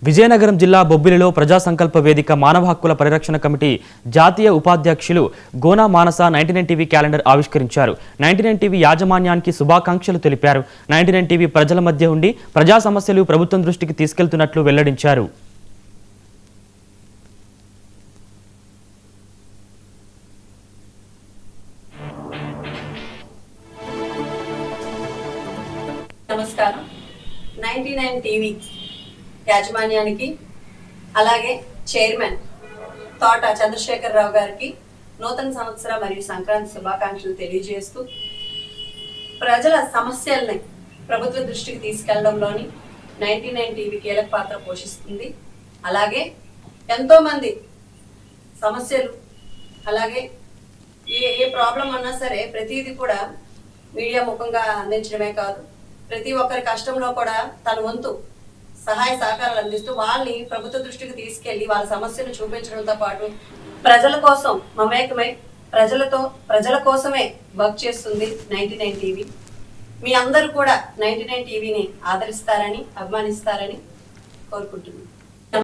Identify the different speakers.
Speaker 1: విజయనగరం జిల్లా బొబ్బిలిలో ప్రజా సంకల్ప వేదిక మానవ హక్కుల పరిరక్షణ కమిటీ జాతీయ ఉపాధ్యక్షులు గోనా మానస 99 టీవీ క్యాలెండర్ ఆవిష్కరించారు. 99 టీవీ యాజమాన్యానికి శుభాకాంక్షలు తెలిపారు. 99 టీవీ ప్రజల మధ్య ఉండి ప్రజా సమస్యలు ప్రభుత్వం దృష్టికి తీసుకెళ్తున్నట్లు వెల్లడించారు.
Speaker 2: నమస్కారం. 99 టీవీ యాజమాన్యానికి అలాగే చైర్మన్ తోట చంద్రశేఖర్ రావు గారికి నూతన సంవత్సర మరియు సంక్రాంతి శుభాకాంక్షలు తెలియజేస్తూ ప్రజల సమస్యల్ని ప్రభుత్వ దృష్టికి తీసుకెళ్లడంలోని 99 టీవీ కీలక పాత్ర పోషిస్తుంది. అలాగే ఎంతోమంది సమస్యలు అలాగే ఏ ప్రాబ్లం అన్నా సరే ప్రతిదీ కూడా మీడియా ముఖంగా అందించడమే కాదు, ప్రతి ఒక్కరి కష్టంలో కూడా తన వంతు సహాయ సహకారాలు అందిస్తూ వాళ్ళని ప్రభుత్వ దృష్టికి తీసుకెళ్లి వాళ్ళ సమస్యను చూపించడంతో పాటు ప్రజల కోసం మమేకమై ప్రజల కోసమే వర్క్ చేస్తుంది 99 టీవీ. మీ అందరూ కూడా 99 టీవీని ఆదరిస్తారని అభిమానిస్తారని కోరుకుంటున్నాను.